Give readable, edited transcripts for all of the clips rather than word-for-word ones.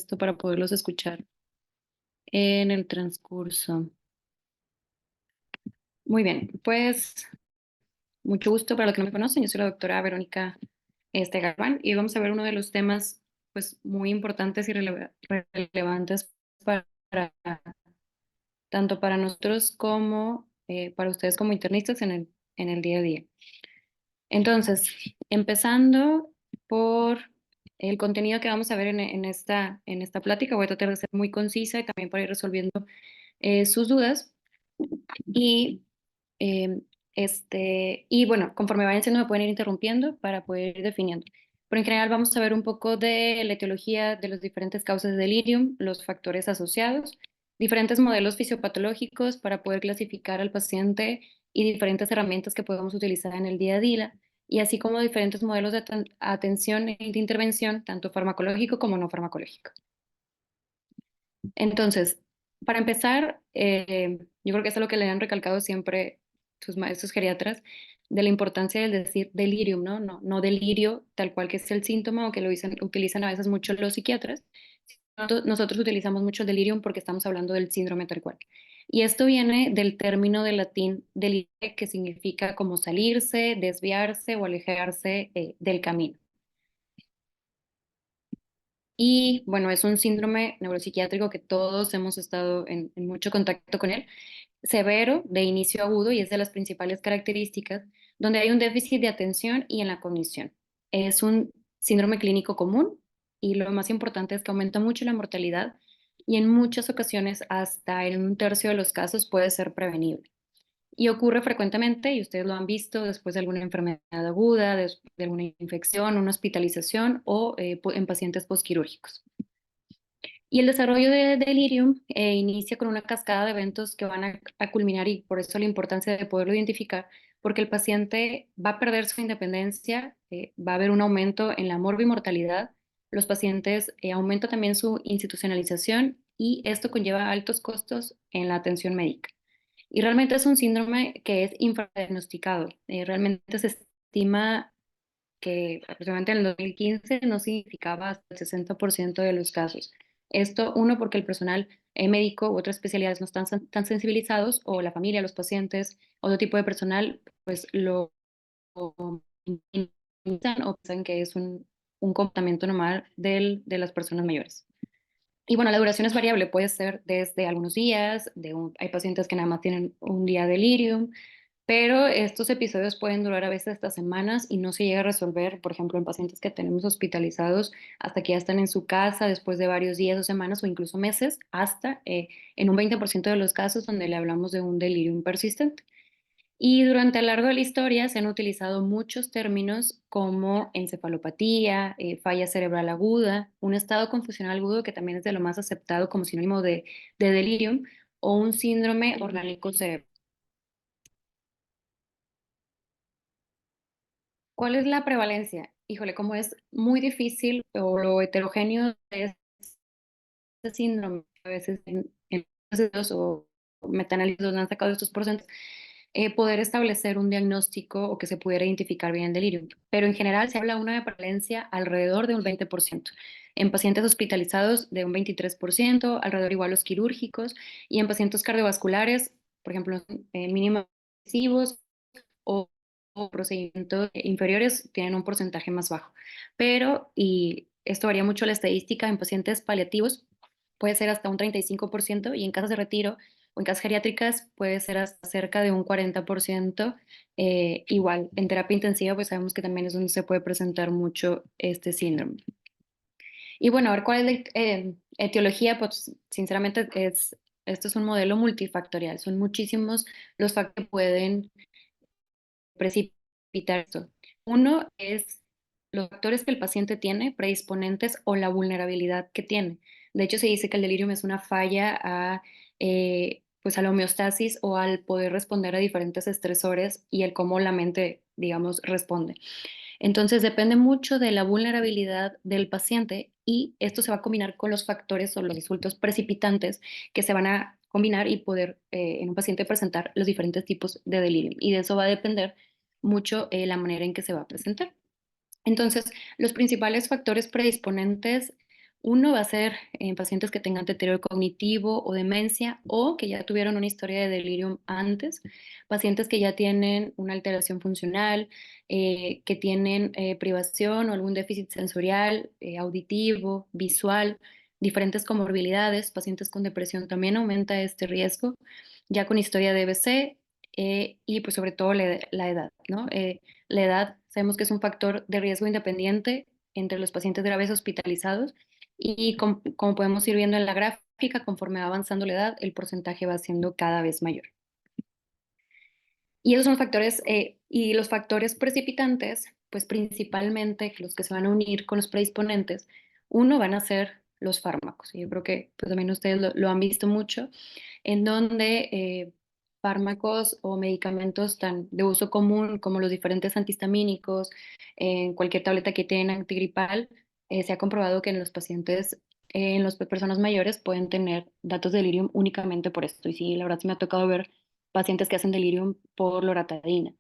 esto para poderlos escuchar en el transcurso. Muy bien, pues mucho gusto para los que no me conocen. Yo soy la doctora Verónica Galván y hoy vamos a ver uno de los temas pues muy importantes y relevantes para tanto para nosotros como para ustedes como internistas en el día a día. Entonces, empezando por el contenido que vamos a ver en esta plática, voy a tratar de ser muy concisa y también para ir resolviendo sus dudas. Y, eh, y bueno, conforme vayan siendo, me pueden ir interrumpiendo para poder ir definiendo. Pero en general vamos a ver un poco de la etiología de las diferentes causas de delirium, los factores asociados, diferentes modelos fisiopatológicos para poder clasificar al paciente y diferentes herramientas que podemos utilizar en el día a día, y así como diferentes modelos de atención y de intervención, tanto farmacológico como no farmacológico. Entonces, para empezar, yo creo que eso es lo que le han recalcado siempre sus maestros geriatras, de la importancia del decir delirium, ¿no? No delirio, tal cual que es el síntoma o que utilizan a veces mucho los psiquiatras. Nosotros utilizamos mucho el delirium porque estamos hablando del síndrome tal cual. Y esto viene del término del latín delire, que significa como salirse, desviarse o alejarse del camino. Y bueno, es un síndrome neuropsiquiátrico que todos hemos estado en mucho contacto con él, severo, de inicio agudo, y es de las principales características, donde hay un déficit de atención y en la cognición. Es un síndrome clínico común y lo más importante es que aumenta mucho la mortalidad y en muchas ocasiones, hasta en un tercio de los casos, puede ser prevenible. Y ocurre frecuentemente, y ustedes lo han visto, después de alguna enfermedad aguda, de alguna infección, una hospitalización o en pacientes posquirúrgicos. Y el desarrollo de delirium inicia con una cascada de eventos que van a culminar, y por eso la importancia de poderlo identificar, porque el paciente va a perder su independencia, va a haber un aumento en la morbimortalidad, los pacientes aumenta también su institucionalización y esto conlleva altos costos en la atención médica. Y realmente es un síndrome que es infradiagnosticado. Realmente se estima que aproximadamente en el 2015 no significaba hasta el 60% de los casos. Esto, uno, porque el personal médico u otras especialidades no están tan sensibilizados, o la familia, los pacientes, otro tipo de personal, pues lo minimizan o piensan que es un comportamiento normal de las personas mayores. Y bueno, la duración es variable, puede ser desde algunos días, hay pacientes que nada más tienen un día de delirium, pero estos episodios pueden durar a veces hasta semanas y no se llega a resolver, por ejemplo, en pacientes que tenemos hospitalizados hasta que ya están en su casa después de varios días o semanas o incluso meses, hasta en un 20% de los casos donde le hablamos de un delirium persistente. Y durante a lo largo de la historia se han utilizado muchos términos como encefalopatía, falla cerebral aguda, un estado confusional agudo que también es de lo más aceptado como sinónimo de delirium, o un síndrome orgánico cerebral. ¿Cuál es la prevalencia? Híjole, como es muy difícil o lo heterogéneo de este síndrome, a veces en estudios o metanálisis no han sacado estos porcentajes, poder establecer un diagnóstico o que se pudiera identificar bien el delirio. Pero en general se habla de una prevalencia alrededor de un 20%. En pacientes hospitalizados de un 23%, alrededor igual los quirúrgicos, y en pacientes cardiovasculares, por ejemplo, mínimos invasivos o, o procedimientos inferiores tienen un porcentaje más bajo. Pero, y esto varía mucho la estadística, en pacientes paliativos puede ser hasta un 35% y en casas de retiro o en casas geriátricas puede ser hasta cerca de un 40%. Igual, en terapia intensiva pues sabemos que también es donde se puede presentar mucho este síndrome. Y bueno, a ver cuál es la etiología, pues sinceramente esto es un modelo multifactorial, son muchísimos los factores que pueden precipitar esto. Uno es los factores que el paciente tiene, predisponentes o la vulnerabilidad que tiene. De hecho, se dice que el delirium es una falla pues a la homeostasis o al poder responder a diferentes estresores y el cómo la mente, digamos, responde. Entonces, depende mucho de la vulnerabilidad del paciente y esto se va a combinar con los factores o los resultados precipitantes que se van a combinar y poder en un paciente presentar los diferentes tipos de delirium. Y de eso va a depender mucho la manera en que se va a presentar. Entonces, los principales factores predisponentes, Uno va a ser en pacientes que tengan deterioro cognitivo o demencia o que ya tuvieron una historia de delirium antes, pacientes que ya tienen una alteración funcional, que tienen privación o algún déficit sensorial, auditivo, visual, diferentes comorbilidades, pacientes con depresión también aumenta este riesgo, ya con historia de BC y pues sobre todo la edad, ¿no? La edad sabemos que es un factor de riesgo independiente entre los pacientes graves hospitalizados y como podemos ir viendo en la gráfica, conforme va avanzando la edad, el porcentaje va siendo cada vez mayor. Y esos son los factores, y los factores precipitantes, pues principalmente los que se van a unir con los predisponentes, uno van a ser los fármacos. Y yo creo que pues, también ustedes lo han visto mucho, en donde fármacos o medicamentos tan de uso común como los diferentes antihistamínicos, en cualquier tableta que tienen antigripal, se ha comprobado que en los pacientes, en las personas mayores pueden tener datos de delirium únicamente por esto. Y sí, la verdad sí me ha tocado ver pacientes que hacen delirium por loratadina.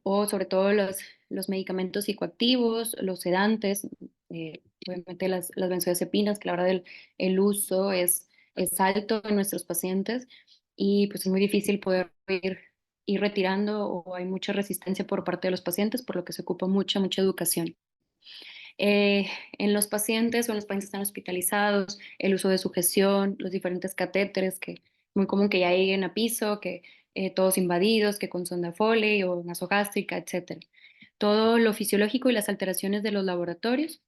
O sobre todo los medicamentos psicoactivos, los sedantes, obviamente las benzodiazepinas, que la verdad el uso es alto en nuestros pacientes y pues es muy difícil poder ir retirando o hay mucha resistencia por parte de los pacientes, por lo que se ocupa mucha educación. Eh, en los pacientes o en los pacientes que están hospitalizados, el uso de sujeción, los diferentes catéteres, que es muy común que ya lleguen a piso, que todos invadidos, que con sonda Foley o nasogástrica, etcétera. Todo lo fisiológico y las alteraciones de los laboratorios,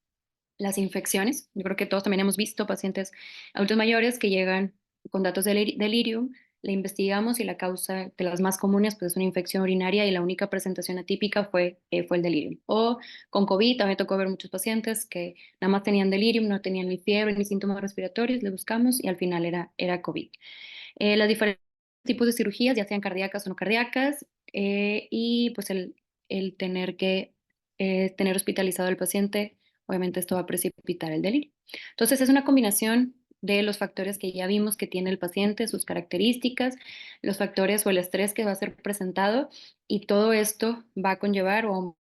las infecciones. Yo creo que todos también hemos visto pacientes adultos mayores que llegan con datos de delirium, le investigamos y la causa de las más comunes pues, es una infección urinaria y la única presentación atípica fue el delirium. O con COVID, también me tocó ver muchos pacientes que nada más tenían delirium, no tenían ni fiebre ni síntomas respiratorios, le buscamos y al final era COVID. Los diferentes tipos de cirugías, ya sean cardíacas o no cardíacas, y pues el tener que tener hospitalizado al paciente, obviamente esto va a precipitar el delirio. Entonces es una combinación de los factores que ya vimos que tiene el paciente, sus características, los factores o el estrés que va a ser presentado y todo esto va a conllevar o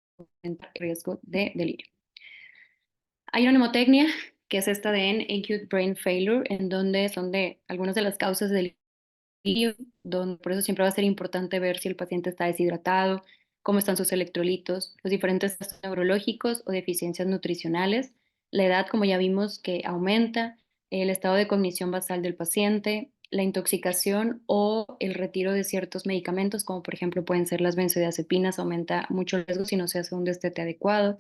aumentar el riesgo de delirio. Hay una mnemotecnia que es esta de Acute Brain Failure, en donde son de algunas de las causas del donde por eso siempre va a ser importante ver si el paciente está deshidratado, cómo están sus electrolitos, los diferentes trastornos neurológicos o deficiencias nutricionales, la edad, como ya vimos, que aumenta, el estado de cognición basal del paciente, la intoxicación o el retiro de ciertos medicamentos, como por ejemplo pueden ser las benzodiazepinas, aumenta mucho el riesgo si no se hace un destete adecuado,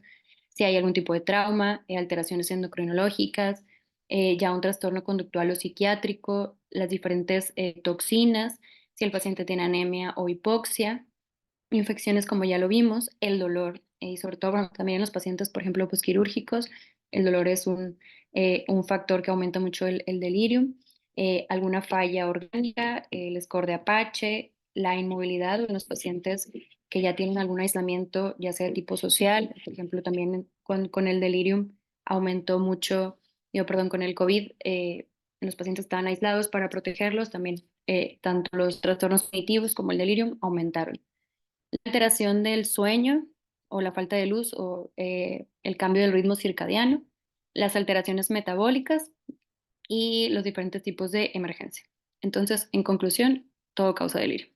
si hay algún tipo de trauma, alteraciones endocrinológicas, ya un trastorno conductual o psiquiátrico, las diferentes toxinas, si el paciente tiene anemia o hipoxia, infecciones como ya lo vimos, el dolor y sobre todo bueno, también en los pacientes, por ejemplo, pues quirúrgicos, el dolor es un factor que aumenta mucho el delirium, alguna falla orgánica, el score de Apache, la inmovilidad en los pacientes que ya tienen algún aislamiento, ya sea de tipo social, por ejemplo, también con el delirium aumentó mucho, perdón, con el COVID, los pacientes estaban aislados para protegerlos, también tanto los trastornos cognitivos como el delirium aumentaron. La alteración del sueño o la falta de luz o el cambio del ritmo circadiano, las alteraciones metabólicas y los diferentes tipos de emergencia. Entonces, en conclusión, todo causa delirio.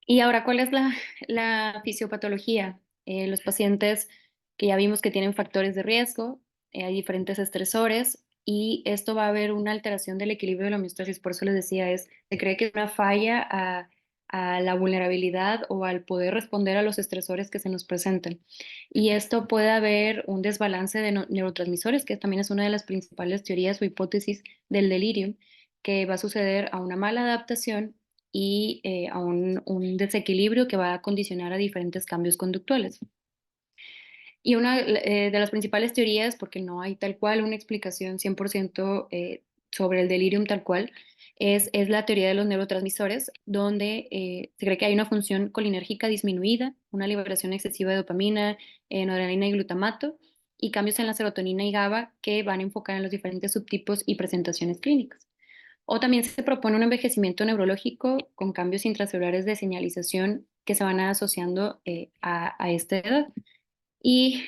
Y ahora, ¿cuál es la fisiopatología? Los pacientes que ya vimos que tienen factores de riesgo, hay diferentes estresores y esto va a haber una alteración del equilibrio de la homeostasis. Por eso les decía, se cree que es una falla a la vulnerabilidad o al poder responder a los estresores que se nos presentan. Y esto puede haber un desbalance de neurotransmisores, que también es una de las principales teorías o hipótesis del delirio, que va a suceder a una mala adaptación y a un desequilibrio que va a condicionar a diferentes cambios conductuales. Y una de las principales teorías, porque no hay tal cual una explicación 100% sobre el delirium tal cual, es la teoría de los neurotransmisores, donde se cree que hay una función colinérgica disminuida, una liberación excesiva de dopamina, noradrenalina y glutamato, y cambios en la serotonina y GABA que van a enfocar en los diferentes subtipos y presentaciones clínicas. O también se propone un envejecimiento neurológico con cambios intracelulares de señalización que se van asociando a esta edad. Y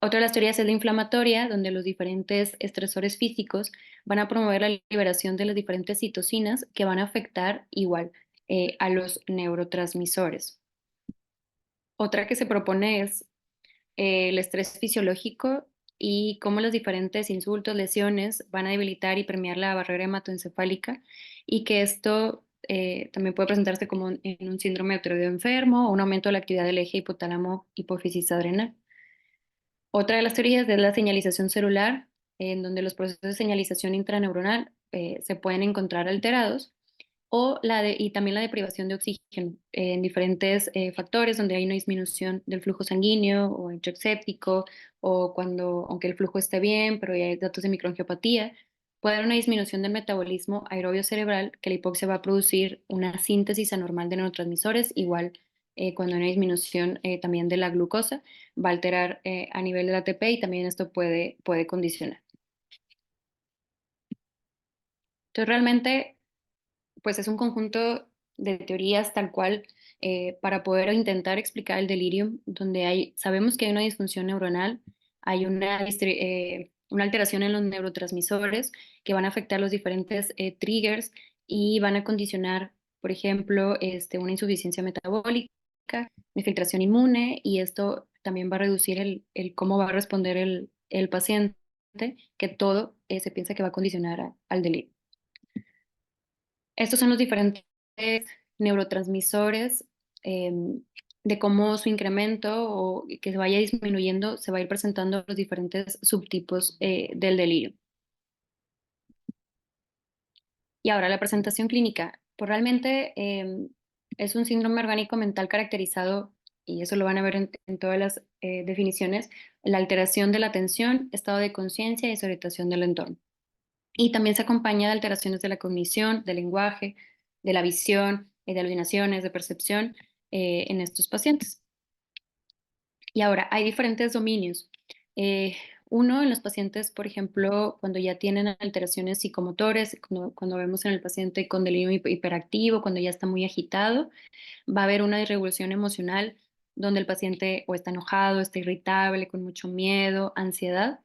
Otra de las teorías es la inflamatoria, donde los diferentes estresores físicos van a promover la liberación de las diferentes citocinas que van a afectar igual a los neurotransmisores. Otra que se propone es el estrés fisiológico y cómo los diferentes insultos, lesiones van a debilitar y permear la barrera hematoencefálica y que esto también puede presentarse como en un síndrome de tiroideo enfermo o un aumento de la actividad del eje hipotálamo hipófisis adrenal. Otra de las teorías es la señalización celular, en donde los procesos de señalización intraneuronal se pueden encontrar alterados y también la deprivación de oxígeno en diferentes factores donde hay una disminución del flujo sanguíneo o hecho séptico o cuando, aunque el flujo esté bien, pero ya hay datos de microangiopatía, puede haber una disminución del metabolismo aerobio cerebral que la hipoxia va a producir una síntesis anormal de neurotransmisores, igual cuando hay una disminución también de la glucosa, va a alterar a nivel del ATP y también esto puede condicionar. Entonces realmente pues es un conjunto de teorías tal cual para poder intentar explicar el delirium, donde sabemos que hay una disfunción neuronal, hay una alteración en los neurotransmisores que van a afectar los diferentes triggers y van a condicionar, por ejemplo, una insuficiencia metabólica, una filtración inmune, y esto también va a reducir el cómo va a responder el paciente, que todo se piensa que va a condicionar al delirio. Estos son los diferentes neurotransmisores eh, de cómo su incremento o que se vaya disminuyendo se va a ir presentando los diferentes subtipos del delirio. Y ahora la presentación clínica. Pues realmente es un síndrome orgánico mental caracterizado, y eso lo van a ver en todas las definiciones, la alteración de la atención, estado de conciencia y desorientación del entorno. Y también se acompaña de alteraciones de la cognición, del lenguaje, de la visión, de alucinaciones, de percepción en estos pacientes. Y ahora, hay diferentes dominios. Eh, Uno, en los pacientes, por ejemplo, cuando ya tienen alteraciones psicomotores, cuando vemos en el paciente con delirio hiperactivo, cuando ya está muy agitado, va a haber una disregulación emocional donde el paciente o está enojado, está irritable, con mucho miedo, ansiedad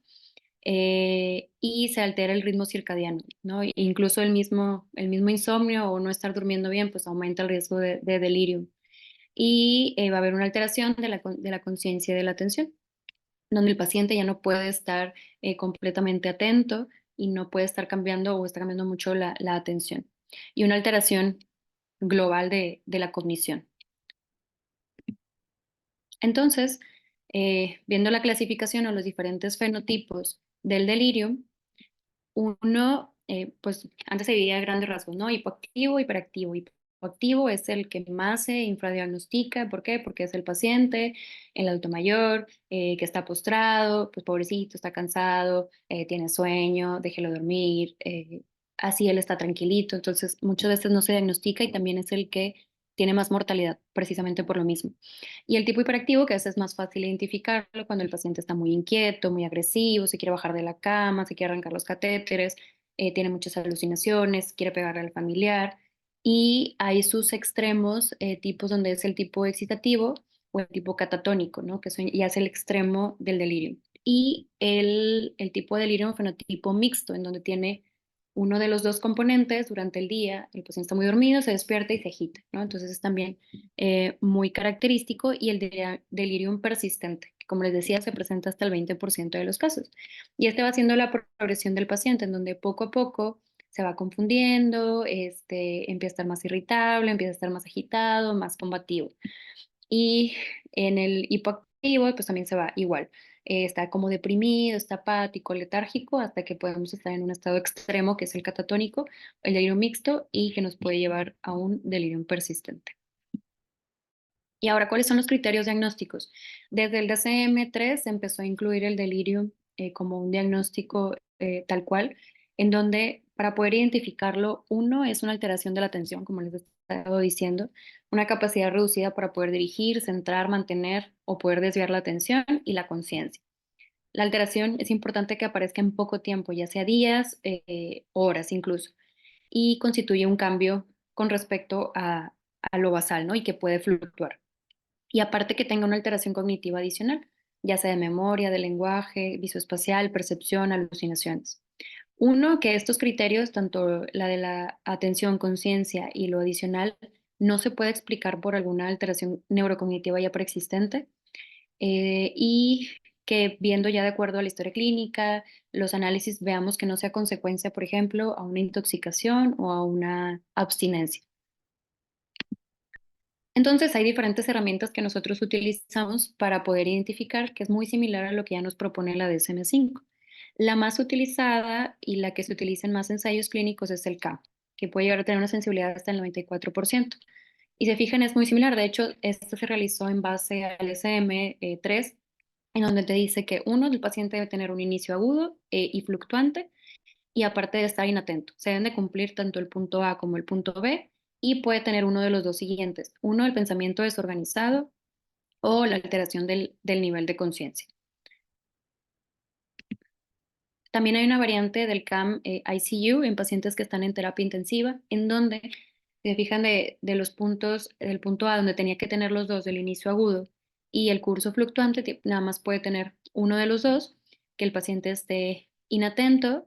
y se altera el ritmo circadiano, ¿no? E incluso el mismo insomnio o no estar durmiendo bien, pues aumenta el riesgo de delirio. Y va a haber una alteración de la conciencia y de la atención, donde el paciente ya no puede estar completamente atento y no puede estar cambiando o está cambiando mucho la atención. Y una alteración global de la cognición. Entonces, viendo la clasificación o los diferentes fenotipos del delirio, uno, pues antes se dividía a grandes rasgos, ¿no? Hipoactivo, hiperactivo. Hipoactivo es el que más se infradiagnostica. ¿Por qué? Porque es el paciente, el adulto mayor, que está postrado, pues pobrecito, está cansado, tiene sueño, déjelo dormir, así él está tranquilito. Entonces, muchas veces no se diagnostica y también es el que tiene más mortalidad, precisamente por lo mismo. Y el tipo hiperactivo, que a veces es más fácil identificarlo cuando el paciente está muy inquieto, muy agresivo, se quiere bajar de la cama, se quiere arrancar los catéteres, tiene muchas alucinaciones, quiere pegarle al familiar. Y hay sus extremos, tipos donde es el tipo excitativo o el tipo catatónico, ¿no? Ya es el extremo del delirio. Y el tipo de delirio es un fenotipo mixto, en donde tiene uno de los dos componentes durante el día, el paciente está muy dormido, se despierta y se agita, ¿no? Entonces es también muy característico, y el delirium persistente, que como les decía se presenta hasta el 20% de los casos. Y este va siendo la progresión del paciente, en donde poco a poco se va confundiendo, empieza a estar más irritable, empieza a estar más agitado, más combativo. Y en el hipoactivo, pues también se va igual. Está como deprimido, está apático, letárgico, hasta que podemos estar en un estado extremo, que es el catatónico, el delirio mixto, y que nos puede llevar a un delirium persistente. Y ahora, ¿cuáles son los criterios diagnósticos? Desde el DCM-3 se empezó a incluir el delirio como un diagnóstico tal cual, en donde para poder identificarlo, uno es una alteración de la atención, como les he estado diciendo, una capacidad reducida para poder dirigir, centrar, mantener o poder desviar la atención y la conciencia. La alteración es importante que aparezca en poco tiempo, ya sea días, horas incluso, y constituye un cambio con respecto a lo basal, ¿no? Y que puede fluctuar. Y aparte que tenga una alteración cognitiva adicional. ya sea de memoria, de lenguaje, visoespacial, percepción, alucinaciones. Uno, que estos criterios, tanto la de la atención, conciencia y lo adicional, no se puede explicar por alguna alteración neurocognitiva ya preexistente, y que viendo ya de acuerdo a la historia clínica, los análisis, veamos que no sea consecuencia, por ejemplo, a una intoxicación o a una abstinencia. Entonces, hay diferentes herramientas que nosotros utilizamos para poder identificar, que es muy similar a lo que ya nos propone la DSM-5. La más utilizada y la que se utiliza en más ensayos clínicos es el CAP, que puede llegar a tener una sensibilidad hasta el 94%. Y se fijan, es muy similar. De hecho, esto se realizó en base al SM3, en donde te dice que uno, el paciente debe tener un inicio agudo y fluctuante, y aparte de estar inatento. Se deben de cumplir tanto el punto A como el punto B, y puede tener uno de los dos siguientes: uno, el pensamiento desorganizado, o la alteración del nivel de conciencia. También hay una variante del CAM ICU en pacientes que están en terapia intensiva, en donde se fijan de los puntos, del punto A, donde tenía que tener los dos, del inicio agudo y el curso fluctuante, nada más puede tener uno de los dos, que el paciente esté inatento,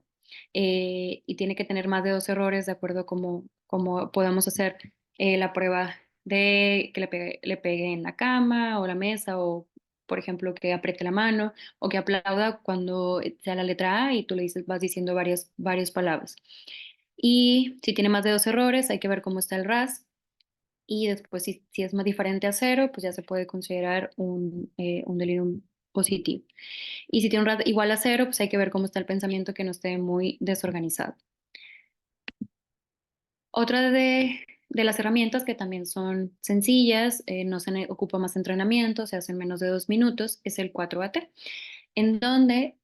y tiene que tener más de dos errores, de acuerdo como podamos hacer la prueba de que le pegue en la cama o la mesa, o por ejemplo que apriete la mano, o que aplauda cuando sea la letra A y tú le dices, vas diciendo varias palabras. Y si tiene más de dos errores, hay que ver cómo está el RAS. Y después, si es más diferente a cero, pues ya se puede considerar un delirium positivo. Y si tiene un RAS igual a cero, pues hay que ver cómo está el pensamiento, que no esté muy desorganizado. Otra de las herramientas que también son sencillas, no ocupa más entrenamiento, se hace en menos de 2 minutos, es el 4AT, en donde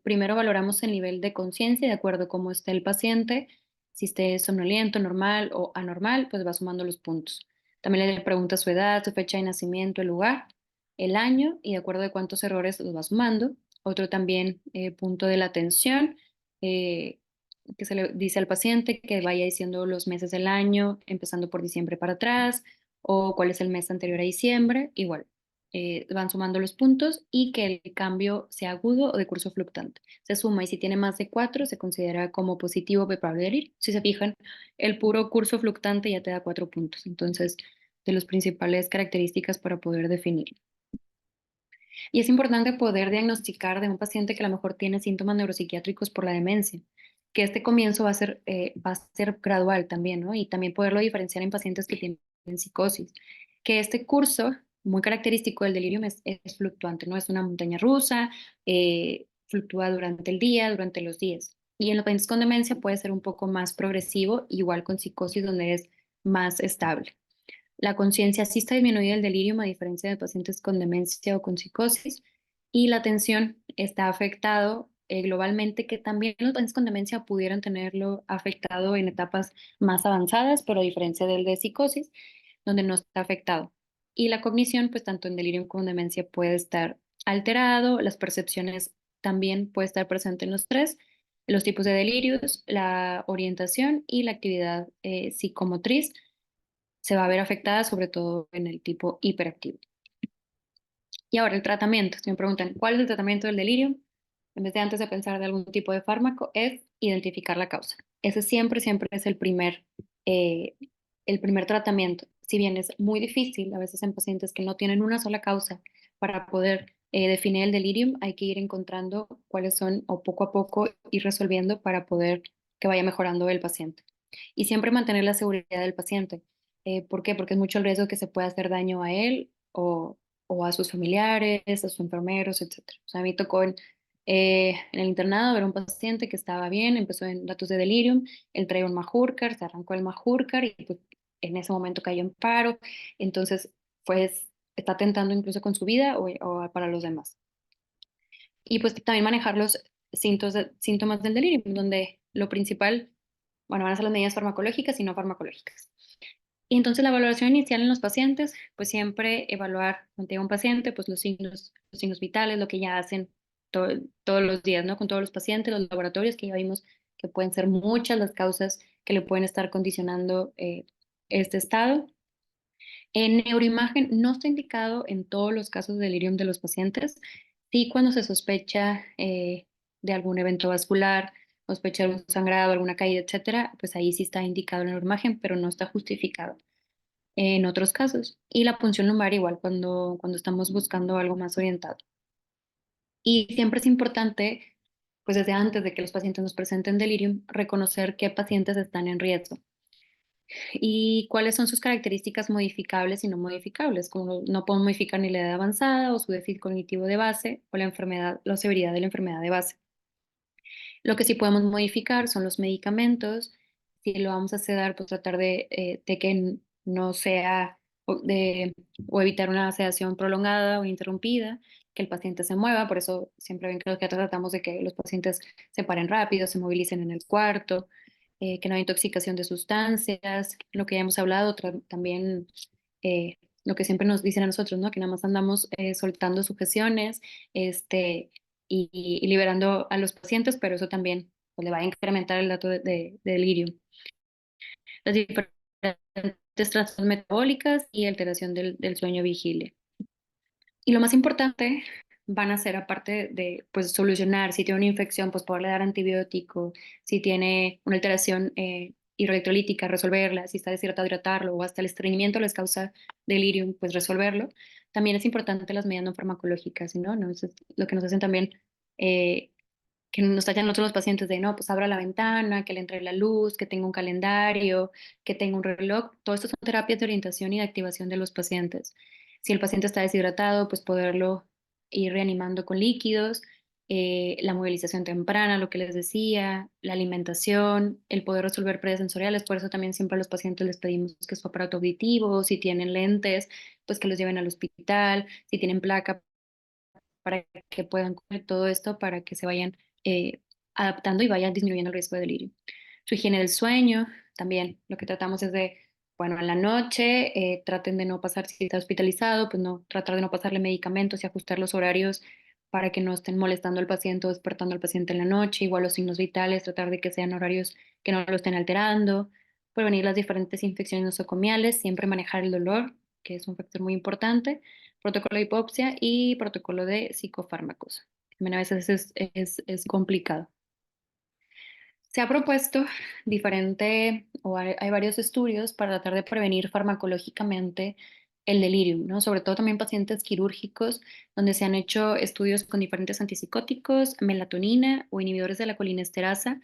primero valoramos el nivel de conciencia de acuerdo a cómo esté el paciente. Si esté somnoliento, normal o anormal, pues va sumando los puntos. También le pregunta su edad, su fecha de nacimiento, el lugar, el año, y de acuerdo a cuántos errores los va sumando. Otro también, punto de la atención, eh, que se le dice al paciente que vaya diciendo los meses del año, empezando por diciembre para atrás, o cuál es el mes anterior a diciembre, igual. Van sumando los puntos, y que el cambio sea agudo o de curso fluctuante. Se suma, y si tiene más de 4, se considera como positivo o probable de herir. Si se fijan, el puro curso fluctuante ya te da 4 puntos. Entonces, de las principales características para poder definir. Y es importante poder diagnosticar de un paciente que a lo mejor tiene síntomas neuropsiquiátricos por la demencia, que este comienzo va a ser gradual también, ¿no? Y también poderlo diferenciar en pacientes que tienen psicosis, que este curso, muy característico del delirium, es fluctuante, ¿no? Es una montaña rusa, fluctúa durante el día, durante los días. Y en los pacientes con demencia puede ser un poco más progresivo, igual con psicosis, donde es más estable. La conciencia sí está disminuida del delirium, a diferencia de pacientes con demencia o con psicosis, y la atención está afectado globalmente, que también los pacientes con demencia pudieran tenerlo afectado en etapas más avanzadas, pero a diferencia del de psicosis, donde no está afectado. Y la cognición, pues tanto en delirium como en demencia puede estar alterado, las percepciones también puede estar presente en los tres, los tipos de delirios, la orientación y la actividad psicomotriz se va a ver afectada, sobre todo en el tipo hiperactivo. Y ahora el tratamiento. Si me preguntan cuál es el tratamiento del delirio, en vez de antes de pensar de algún tipo de fármaco, es identificar la causa. Ese siempre es el primer tratamiento. Si bien es muy difícil, a veces en pacientes que no tienen una sola causa para poder definir el delirium, hay que ir encontrando cuáles son, o poco a poco ir resolviendo para poder que vaya mejorando el paciente. Y siempre mantener la seguridad del paciente. ¿Por qué? Porque es mucho el riesgo que se pueda hacer daño a él o a sus familiares, a sus enfermeros, etcétera. O sea, a mí tocó en el internado ver un paciente que estaba bien, empezó en datos de delirium, él traía un Majurcar, se arrancó el Majurcar y pues, en ese momento cayó en paro. Entonces, pues está atentando incluso con su vida o para los demás. Y pues también manejar los síntomas del delirium, donde lo principal, bueno, van a ser las medidas farmacológicas y no farmacológicas. Y entonces la valoración inicial en los pacientes, pues siempre evaluar cuando llega un paciente, pues los signos vitales, lo que ya hacen todos los días, ¿no? Con todos los pacientes, los laboratorios, que ya vimos que pueden ser muchas las causas que le pueden estar condicionando este estado. En neuroimagen no está indicado en todos los casos de delirium de los pacientes. Sí, cuando se sospecha de algún evento vascular, sospecha de un sangrado, alguna caída, etcétera, pues ahí sí está indicado en la neuroimagen, pero no está justificado en otros casos. Y la punción lumbar igual, cuando estamos buscando algo más orientado. Y siempre es importante, pues desde antes de que los pacientes nos presenten delirium, reconocer qué pacientes están en riesgo y cuáles son sus características modificables y no modificables, como no podemos modificar ni la edad avanzada o su déficit cognitivo de base o la enfermedad, la severidad de la enfermedad de base. Lo que sí podemos modificar son los medicamentos. Si lo vamos a sedar, pues tratar de que no sea o evitar una sedación prolongada o interrumpida, que el paciente se mueva. Por eso siempre ven que tratamos de que los pacientes se paren rápido, se movilicen en el cuarto, que no haya intoxicación de sustancias. Lo que ya hemos hablado también, lo que siempre nos dicen a nosotros, ¿no? Que nada más andamos soltando sujeciones, este, y liberando a los pacientes, pero eso también pues, le va a incrementar el dato de delirio. Las diferentes trazas metabólicas y alteración del sueño vigilia. Y lo más importante van a ser, aparte de pues, solucionar, si tiene una infección, pues poderle dar antibiótico, si tiene una alteración hidroelectrolítica, resolverla, si está deshidratado, hidratarlo, o hasta el estreñimiento les causa delirium, pues resolverlo. También es importante las medidas no farmacológicas, ¿no? ¿No? Eso es lo que nos hacen también eh, que nos tallan nosotros los pacientes de, no, pues abra la ventana, que le entre la luz, que tenga un calendario, que tenga un reloj. Todo esto son terapias de orientación y de activación de los pacientes. Si el paciente está deshidratado, pues poderlo ir reanimando con líquidos, la movilización temprana, lo que les decía, la alimentación, el poder resolver pérdidas sensoriales. Por eso también siempre a los pacientes les pedimos que su aparato auditivo, si tienen lentes, pues que los lleven al hospital, si tienen placa, para que puedan comer todo esto, para que se vayan adaptando y vayan disminuyendo el riesgo de delirio. Su higiene del sueño, también lo que tratamos es de, bueno, en la noche traten de no pasar, si está hospitalizado, pues no, tratar de no pasarle medicamentos y ajustar los horarios para que no estén molestando al paciente o despertando al paciente en la noche. Igual los signos vitales, tratar de que sean horarios que no lo estén alterando. Prevenir las diferentes infecciones nosocomiales, siempre manejar el dolor, que es un factor muy importante, protocolo de hipopsia y protocolo de psicofármacos. También a veces es complicado. Se ha propuesto hay varios estudios para tratar de prevenir farmacológicamente el delirium, ¿no? Sobre todo también pacientes quirúrgicos, donde se han hecho estudios con diferentes antipsicóticos, melatonina o inhibidores de la colinesterasa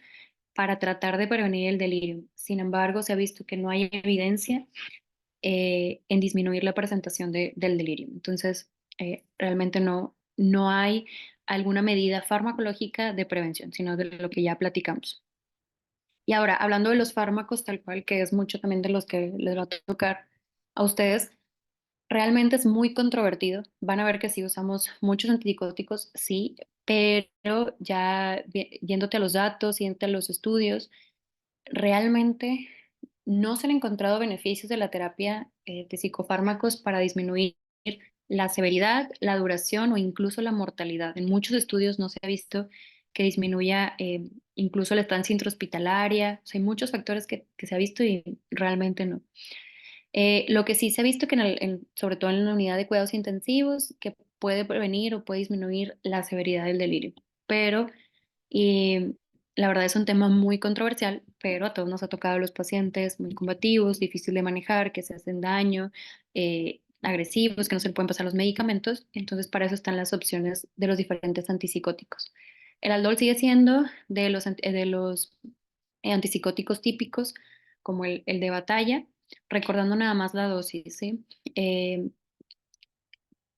para tratar de prevenir el delirium. Sin embargo, se ha visto que no hay evidencia en disminuir la presentación del delirio. Entonces, realmente no hay alguna medida farmacológica de prevención, sino de lo que ya platicamos. Y ahora, hablando de los fármacos, tal cual, que es mucho también de los que les va a tocar a ustedes, realmente es muy controvertido. Van a ver que sí usamos muchos antipsicóticos, sí, pero ya yéndote a los datos, yéndote a los estudios, realmente no se han encontrado beneficios de la terapia de psicofármacos para disminuir la severidad, la duración o incluso la mortalidad. En muchos estudios no se ha visto que disminuya incluso la estancia intrahospitalaria. O sea, hay muchos factores que se ha visto y realmente no. Lo que sí se ha visto que sobre todo en la unidad de cuidados intensivos, que puede prevenir o puede disminuir la severidad del delirio. Pero y la verdad es un tema muy controversial, pero a todos nos ha tocado los pacientes muy combativos, difícil de manejar, que se hacen daño, agresivos, que no se le pueden pasar los medicamentos. Entonces, para eso están las opciones de los diferentes antipsicóticos. El aldol sigue siendo de los antipsicóticos típicos, como el de batalla, recordando nada más la dosis, ¿sí? Eh,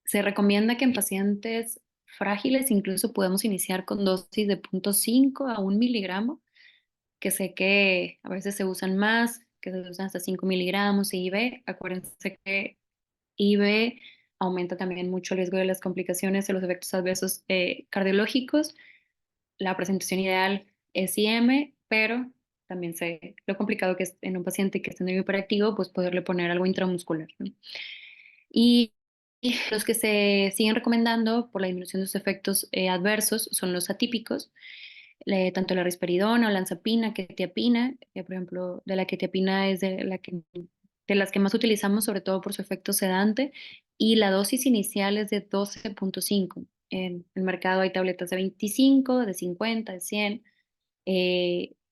Se recomienda que en pacientes frágiles incluso podemos iniciar con dosis de 0,5 a 1 miligramo, que sé que a veces se usan más, que se usan hasta 5 miligramos y IV. Acuérdense que IV aumenta también mucho el riesgo de las complicaciones de los efectos adversos cardiológicos. La presentación ideal es IM, pero también sé lo complicado que es en un paciente que está en hiperactivo, pues poderle poner algo intramuscular, ¿no? Y los que se siguen recomendando por la disminución de sus efectos adversos son los atípicos, tanto la risperidona o lanzapina, quetiapina, que por ejemplo de la quetiapina es de la que de las que más utilizamos, sobre todo por su efecto sedante, y la dosis inicial es de 12,5. En el mercado hay tabletas de 25, de 50, de 100.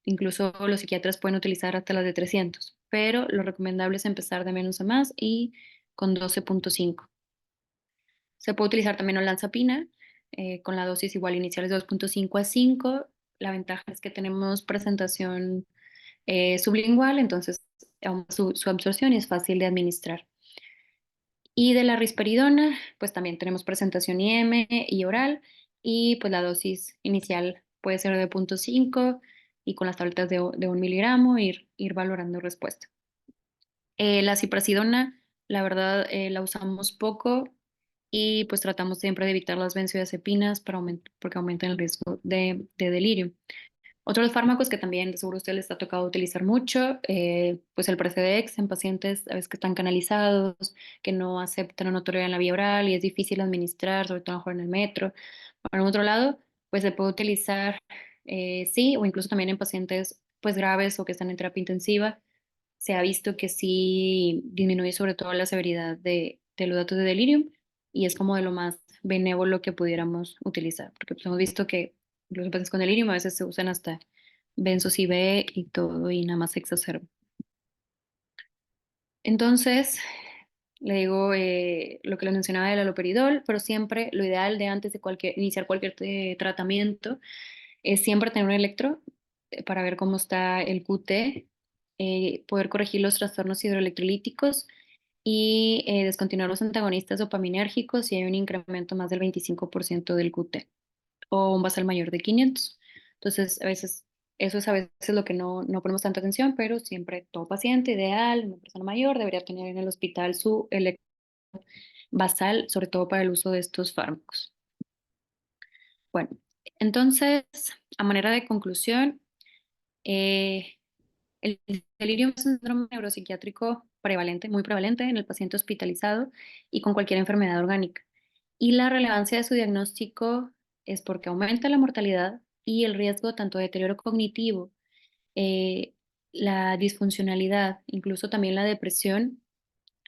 Incluso los psiquiatras pueden utilizar hasta las de 300, pero lo recomendable es empezar de menos a más y con 12,5. Se puede utilizar también olanzapina, con la dosis igual inicial es 2,5 a 5. La ventaja es que tenemos presentación sublingual, entonces su absorción y es fácil de administrar. Y de la risperidona, pues también tenemos presentación IM y oral, y pues la dosis inicial puede ser de 0,5 y con las tabletas de 1 miligramo ir valorando respuesta. La ciprasidona, la verdad, la usamos poco y pues tratamos siempre de evitar las benzodiazepinas porque aumentan el riesgo de delirio. Otros fármacos que también de seguro a usted les ha tocado utilizar mucho, pues el Precedex en pacientes a veces que están canalizados, que no aceptan o no toleran la vía oral y es difícil administrar, sobre todo a lo mejor en el metro. Por otro lado, pues se puede utilizar, sí, o incluso también en pacientes pues graves o que están en terapia intensiva. Se ha visto que sí disminuye sobre todo la severidad de los datos de delirium y es como de lo más benévolo que pudiéramos utilizar, porque pues hemos visto que los pacientes con delirium a veces se usan hasta benzos IV y todo y nada más se exacerba. Entonces, le digo lo que les mencionaba del haloperidol, pero siempre lo ideal de antes de iniciar cualquier tratamiento es siempre tener un electro para ver cómo está el QT, poder corregir los trastornos hidroelectrolíticos y descontinuar los antagonistas dopaminérgicos si hay un incremento más del 25% del QT o un basal mayor de 500. Entonces, a veces, eso es a veces lo que no ponemos tanta atención, pero siempre todo paciente ideal, una persona mayor, debería tener en el hospital su electro basal, sobre todo para el uso de estos fármacos. Bueno, entonces, a manera de conclusión, eh, el delirium es un síndrome neuropsiquiátrico prevalente, muy prevalente en el paciente hospitalizado y con cualquier enfermedad orgánica. Y la relevancia de su diagnóstico es porque aumenta la mortalidad y el riesgo tanto de deterioro cognitivo, eh, la disfuncionalidad, incluso también la depresión.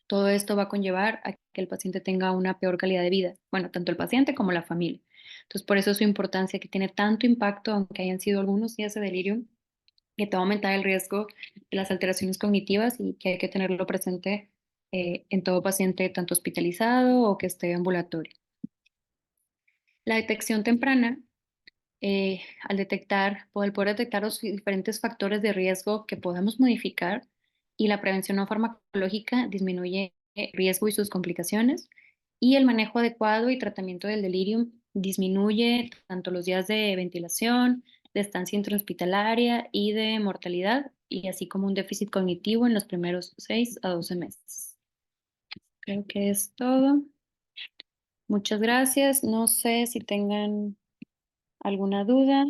Todo esto va a conllevar a que el paciente tenga una peor calidad de vida. Bueno, tanto el paciente como la familia. Entonces, por eso su importancia que tiene tanto impacto, aunque hayan sido algunos días de delirium, que te va a aumentar el riesgo de las alteraciones cognitivas y que hay que tenerlo presente en todo paciente, tanto hospitalizado o que esté ambulatorio. La detección temprana, al poder detectar los diferentes factores de riesgo que podemos modificar y la prevención no farmacológica disminuye el riesgo y sus complicaciones y el manejo adecuado y tratamiento del delirium disminuye tanto los días de ventilación, de estancia intrahospitalaria y de mortalidad y así como un déficit cognitivo en los primeros 6 a 12 meses. Creo que es todo. Muchas gracias. No sé si tengan alguna duda.